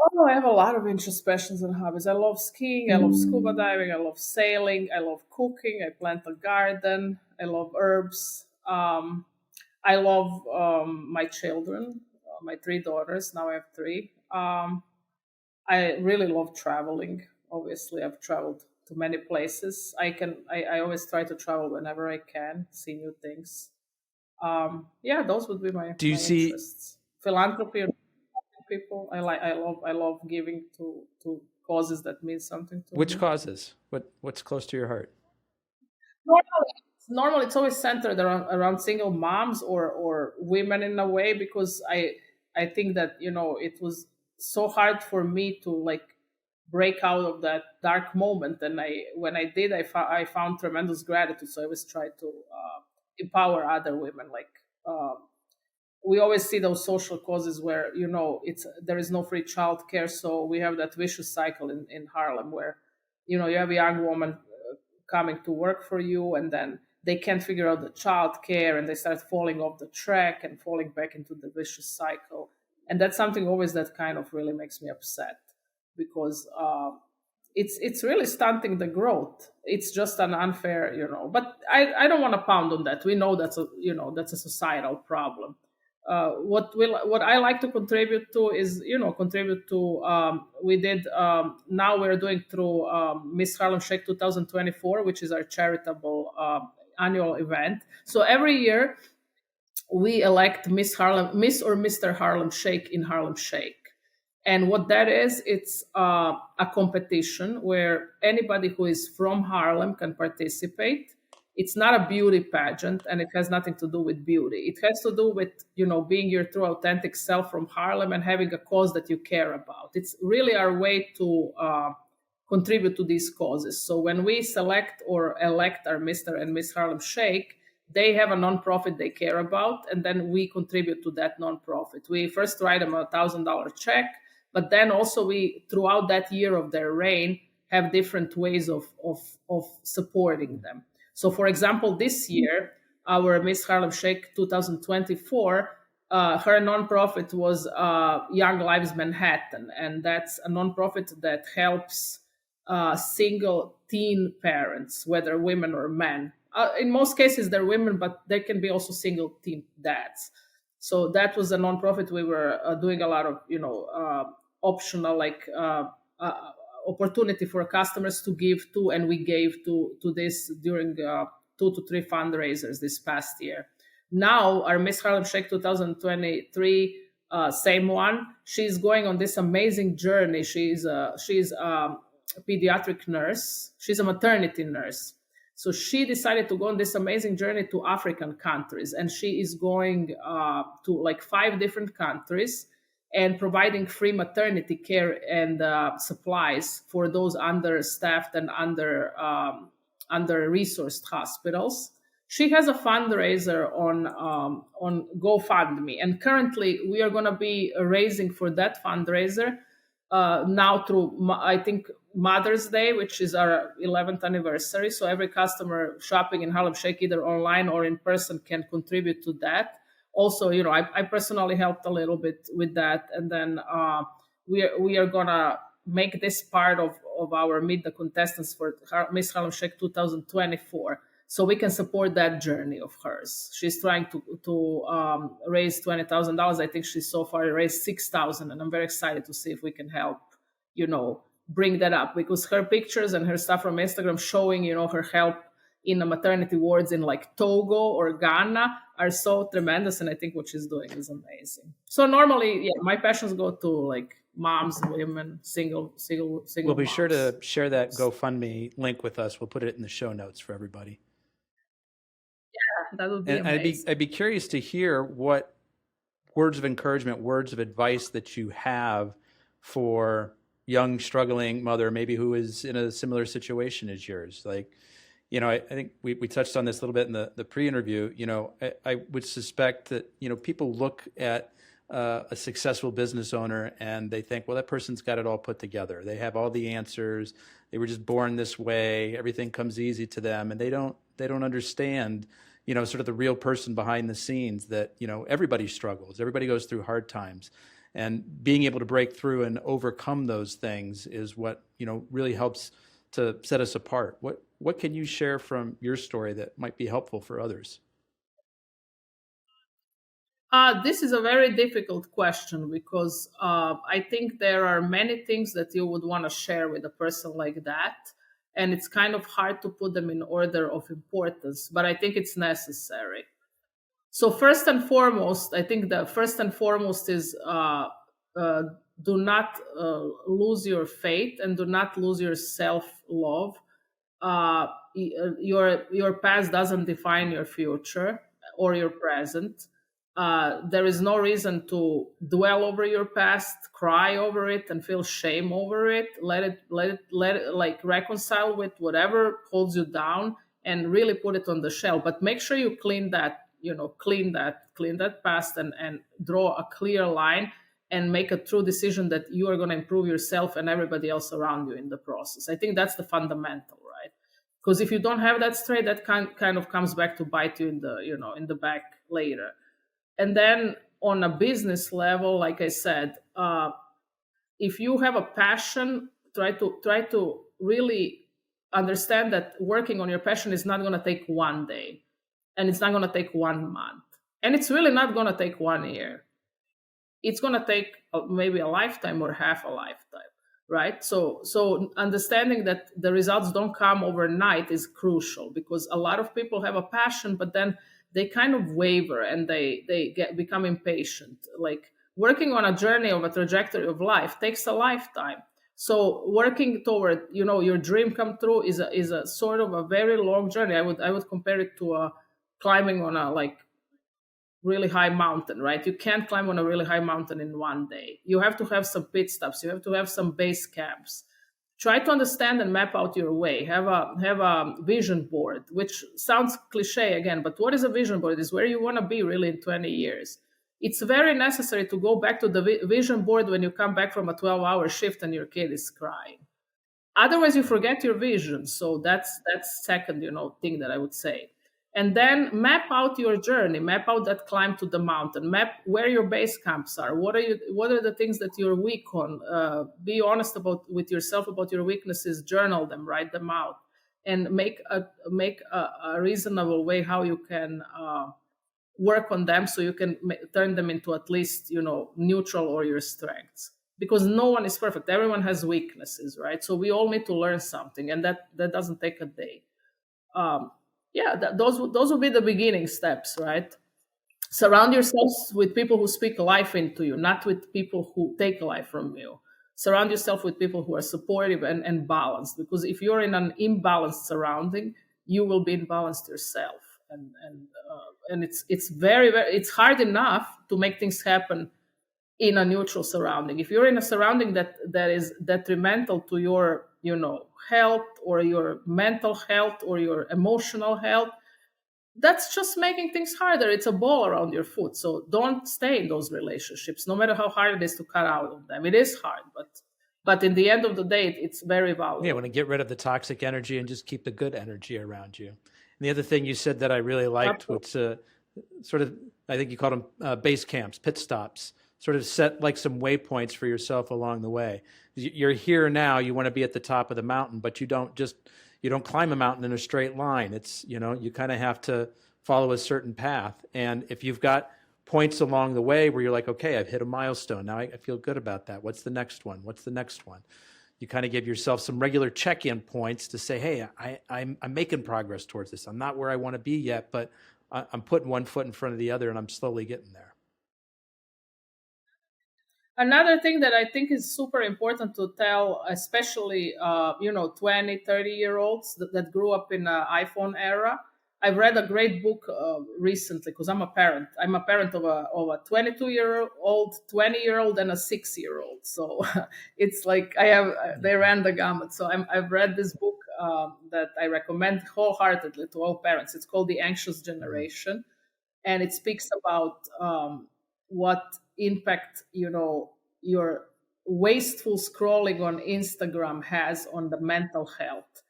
Oh, I have a lot of interests, passions, and hobbies. I love skiing. I love scuba diving. I love sailing. I love cooking. I plant a garden. I love herbs. I love my children, my 3 daughters. Now I have 3. I really love traveling. Obviously, I've traveled to many places. I always try to travel whenever I can, see new things. Those would be my interests. Philanthropy, people. I love giving to causes that mean something to me. Which causes? What's close to your heart? Normally it's always centered around single moms or women in a way, because I think that it was so hard for me to like break out of that dark moment, and when I did, I found tremendous gratitude. So I always try to empower other women. Like we always see those social causes where there is no free childcare, so we have that vicious cycle in Harlem where you have a young woman coming to work for you, and then they can't figure out the childcare, and they start falling off the track and falling back into the vicious cycle. And that's something always that kind of really makes me upset, because it's really stunting the growth. It's just an unfair, But I don't want to pound on that. We know that's a societal problem. What I like to contribute to is we did now we're doing through Miss Harlem Shake 2024, which is our charitable annual event. So every year we elect Miss or Mr. Harlem Shake in Harlem Shake. And what that is, it's a competition where anybody who is from Harlem can participate. It's not a beauty pageant, and it has nothing to do with beauty. It has to do with, being your true authentic self from Harlem and having a cause that you care about. It's really our way to contribute to these causes. So when we select or elect our Mr. and Miss Harlem Shake, they have a nonprofit they care about, and then we contribute to that nonprofit. We first write them a $1,000 check, but then also we, throughout that year of their reign, have different ways of supporting them. So, for example, this year, our Miss Harlem Shake 2024, her nonprofit was Young Lives Manhattan, and that's a nonprofit that helps single teen parents, whether women or men. In most cases, they're women, but they can be also single teen dads. So that was a nonprofit. We were doing a lot of, optional opportunity for customers to give to, and we gave to this during 2 to 3 fundraisers this past year. Now our Miss Harlem Shake 2023, same one. She's going on this amazing journey. She's a pediatric nurse. She's a maternity nurse. So she decided to go on this amazing journey to African countries, and she is going to like 5 different countries and providing free maternity care and supplies for those understaffed and under-resourced hospitals. She has a fundraiser on GoFundMe, and currently we are going to be raising for that fundraiser now through, I think, Mother's Day, which is our 11th anniversary. So every customer shopping in Harlem Shake, either online or in person, can contribute to that. Also, I personally helped a little bit with that, and then we are gonna make this part of our Meet the Contestants for Miss Harlem Shake 2024, so we can support that journey of hers. She's trying to raise $20,000. I think she's so far raised $6,000, and I'm very excited to see if we can help, bring that up, because her pictures and her stuff from Instagram showing, her help in the maternity wards in like Togo or Ghana are so tremendous, and I think what she's doing is amazing. So normally, my passions go to like moms, women, single. We'll be moms. sure to share that GoFundMe link with us. We'll put it in the show notes for everybody. Yeah, that would be amazing. I'd be curious to hear what words of encouragement, words of advice that you have for young struggling mother, maybe who is in a similar situation as yours. Like, I think we touched on this a little bit in the pre-interview. I would suspect that, people look at a successful business owner and they think, well, that person's got it all put together. They have all the answers. They were just born this way. Everything comes easy to them. And they don't understand, sort of the real person behind the scenes that, everybody struggles. Everybody goes through hard times. And being able to break through and overcome those things is what, really helps to set us apart. What can you share from your story that might be helpful for others? This is a very difficult question, because I think there are many things that you would want to share with a person like that. And it's kind of hard to put them in order of importance, but I think it's necessary. So first and foremost, I think the first and foremost is do not lose your faith and do not lose your self-love. Your past doesn't define your future or your present. There is no reason to dwell over your past, cry over it, and feel shame over it. Let it like reconcile with whatever holds you down and really put it on the shelf. But make sure you clean that past and draw a clear line and make a true decision that you are going to improve yourself and everybody else around you in the process. I think that's the fundamental, right? Because if you don't have that straight, that kind of comes back to bite you in the back later. And then on a business level, like I said, if you have a passion, try to really understand that working on your passion is not going to take one day, and it's not going to take 1 month, and it's really not going to take 1 year. It's going to take maybe a lifetime or half a lifetime, right? So understanding that the results don't come overnight is crucial, because a lot of people have a passion, but then they kind of waver and they become impatient. Like working on a journey of a trajectory of life takes a lifetime. So working toward, your dream come true is a sort of a very long journey. I would compare it to climbing on a really high mountain, right? You can't climb on a really high mountain in 1 day. You have to have some pit stops. You have to have some base camps. Try to understand and map out your way. Have a vision board, which sounds cliche again, but what is a vision board? Is where you want to be really in 20 years. It's very necessary to go back to the vision board when you come back from a 12-hour shift and your kid is crying. Otherwise, you forget your vision. So that's second, thing that I would say. And then map out your journey, map out that climb to the mountain, map where your base camps are. What are the things that you're weak on? Be honest with yourself about your weaknesses, journal them, write them out, and make a reasonable way how you can work on them, so you can turn them into at least, neutral or your strengths. Because no one is perfect. Everyone has weaknesses, right? So we all need to learn something, and that doesn't take a day. Those would be the beginning steps, right? Surround yourselves with people who speak life into you, not with people who take life from you. Surround yourself with people who are supportive and balanced, because if you're in an imbalanced surrounding, you will be imbalanced yourself. And it's very, very, it's hard enough to make things happen in a neutral surrounding. If you're in a surrounding that is detrimental to your, health, or your mental health, or your emotional health, that's just making things harder. It's a ball around your foot. So don't stay in those relationships, no matter how hard it is to cut out of them. It is hard, but in the end of the day, it's very valuable. Yeah, want to get rid of the toxic energy and just keep the good energy around you. And the other thing you said that I really liked was sort of, I think you called them base camps, pit stops. Sort of set like some waypoints for yourself along the way. You're here now, you want to be at the top of the mountain, but you don't climb a mountain in a straight line. It's, you kind of have to follow a certain path. And if you've got points along the way where you're like, okay, I've hit a milestone. Now I feel good about that. What's the next one? What's the next one? You kind of give yourself some regular check-in points to say, hey, I'm making progress towards this. I'm not where I want to be yet, but I'm putting one foot in front of the other and I'm slowly getting there. Another thing that I think is super important to tell, especially, 20, 30-year-olds that grew up in an iPhone era. I've read a great book recently, because I'm a parent. I'm a parent of a 22-year-old, 20-year-old, and a 6-year-old. So it's like they ran the gamut. So I've read this book that I recommend wholeheartedly to all parents. It's called The Anxious Generation. And it speaks about what impact, your wasteful scrolling on Instagram has on the mental health.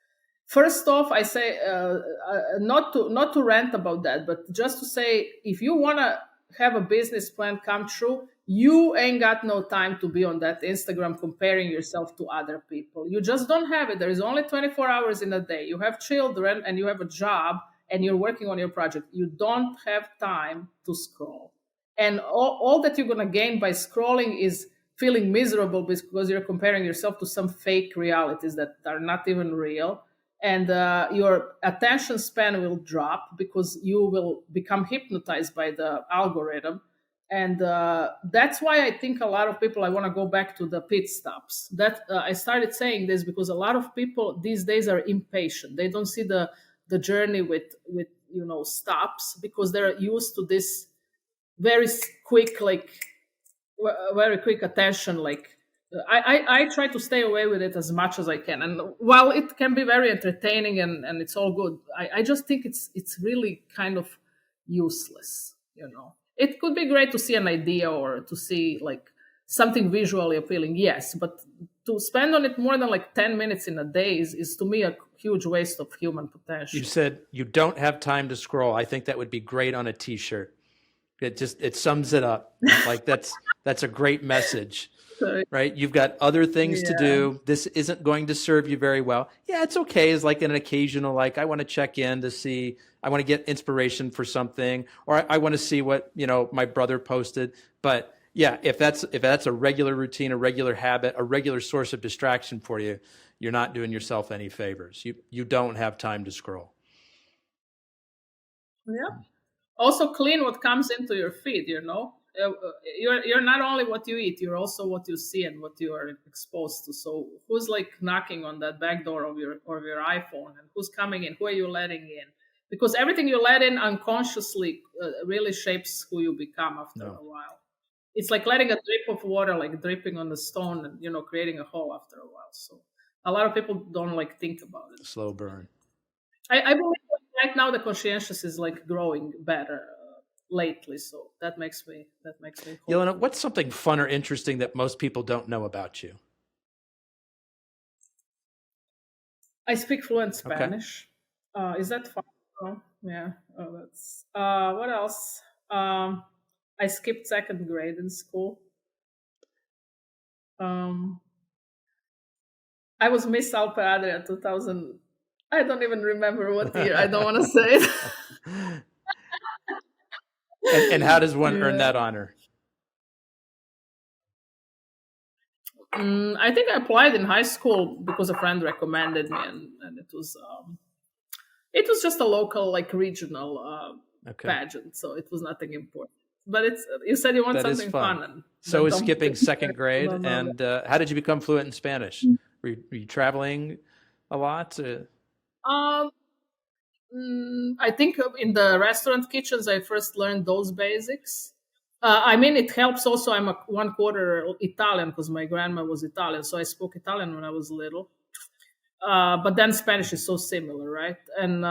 First off, I say not to rant about that, but just to say, if you want to have a business plan come true, you ain't got no time to be on that Instagram comparing yourself to other people. You just don't have it. There is only 24 hours in a day. You have children and you have a job and you're working on your project. You don't have time to scroll. And all that you're going to gain by scrolling is feeling miserable because you're comparing yourself to some fake realities that are not even real. And your attention span will drop because you will become hypnotized by the algorithm. And that's why I think a lot of people, I want to go back to the pit stops. That I started saying this because a lot of people these days are impatient. They don't see the journey with stops, because they're used to this very quick attention. I try to stay away with it as much as I can. And while it can be very entertaining and it's all good, I just think it's really kind of useless. It could be great to see an idea or to see something visually appealing, yes, but to spend on it more than 10 minutes in a day is to me a huge waste of human potential. You said you don't have time to scroll. I think that would be great on a t-shirt. It sums it up. That's a great message, right? You've got other things to do. This isn't going to serve you very well. Yeah, it's okay as an occasional, I want to check in to see, I want to get inspiration for something, or I want to see what, my brother posted. But yeah, if that's a regular routine, a regular habit, a regular source of distraction for you, you're not doing yourself any favors. You don't have time to scroll. Yeah. Also clean what comes into your feed, you're not only what you eat, you're also what you see and what you are exposed to. So who's knocking on that back door of your iPhone, and who's coming in? Who are you letting in? Because everything you let in unconsciously really shapes who you become after a while. It's like letting a drip of water, dripping on the stone and, creating a hole after a while. So a lot of people don't think about it. Slow burn. I believe right now the conscientious is growing better lately, so that makes me hopeful. Jelena, what's something fun or interesting that most people don't know about you? I speak fluent Spanish. Okay. Is that fun? yeah. Oh, that's what else? I skipped second grade in school. Um, I was Miss Alpe Adria 2000. I don't even remember what year. I don't want to say it. And how does one earn Yeah. that honor? I think I applied in high school because a friend recommended me, and it was just a local, like regional Okay. pageant, so it was nothing important. But it's you said you want That is something fun. fun. And So is don't skipping think- second grade. no, no, no. And how did you become fluent in Spanish? Were you traveling a lot? Um, I think in the restaurant kitchens, I first learned those basics. I mean, it helps also. I'm a 1/4 Italian because my grandma was Italian, so I spoke Italian when I was little. But then Spanish is so similar, right? And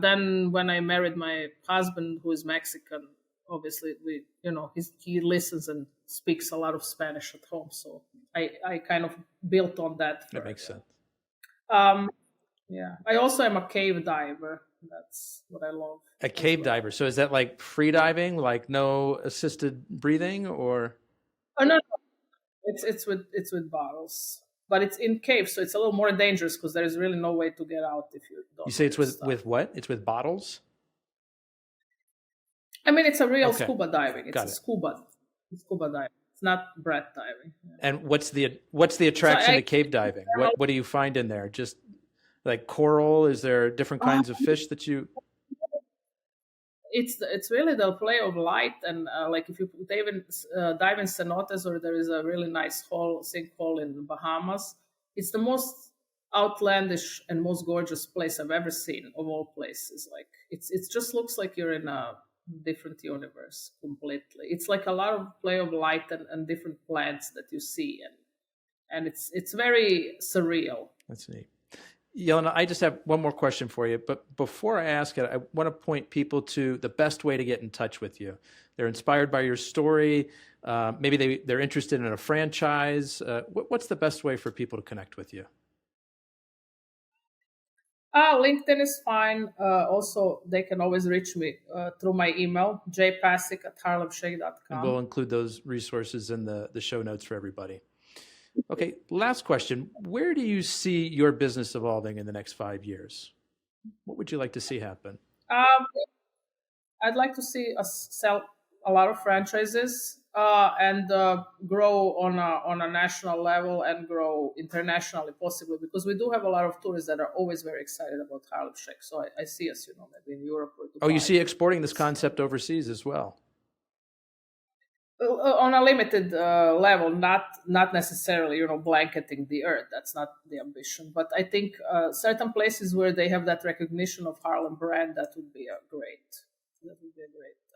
then when I married my husband, who is Mexican, obviously he listens and speaks a lot of Spanish at home, so I kind of built on that. That makes sense. Yeah, I also am a cave diver. That's what I love. A cave diver. So is that like free diving, like no assisted breathing, or? Oh no, it's with bottles, but it's in caves, so it's a little more dangerous because there is really no way to get out if you don't. You say it's know your with stuff. what? It's with bottles? I mean, it's a real Okay. scuba diving. It's Got a it. scuba diving. It's not breath diving. And what's the attraction I- to cave diving? What do you find in there? Just like coral? Is there different kinds of fish that you? It's really the play of light and like if you dive in cenotes, or there is a really nice sinkhole in the Bahamas. It's the most outlandish and most gorgeous place I've ever seen of all places. Like it just looks like you're in a different universe completely. It's like a lot of play of light and different plants that you see, and it's very surreal. That's neat. Jelena, I just have one more question for you. But before I ask it, I want to point people to the best way to get in touch with you. They're inspired by your story. Maybe they're interested in a franchise. What's the best way for people to connect with you? LinkedIn is fine. Also, they can always reach me through my email, jpasic@harlemshake.com. And we'll include those resources in the show notes for everybody. Okay, last question. Where do you see your business evolving in the next 5 years? What would you like to see happen? I'd like to see us sell a lot of franchises and grow on a national level and grow internationally, possibly, because we do have a lot of tourists that are always very excited about Harlem Shake. So I see us, maybe in Europe or Dubai. Oh, you see exporting this concept overseas as well? On a limited level, not necessarily, blanketing the earth. That's not the ambition. But I think certain places where they have that recognition of Harlem brand, that would be a great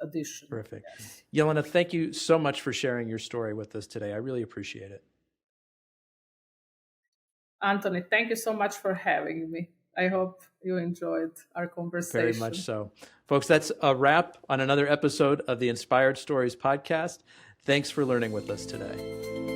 addition. Perfect. Yes. Jelena, thank you so much for sharing your story with us today. I really appreciate it. Anthony, thank you so much for having me. I hope you enjoyed our conversation. Very much so. Folks, that's a wrap on another episode of the Inspired Stories podcast. Thanks for learning with us today.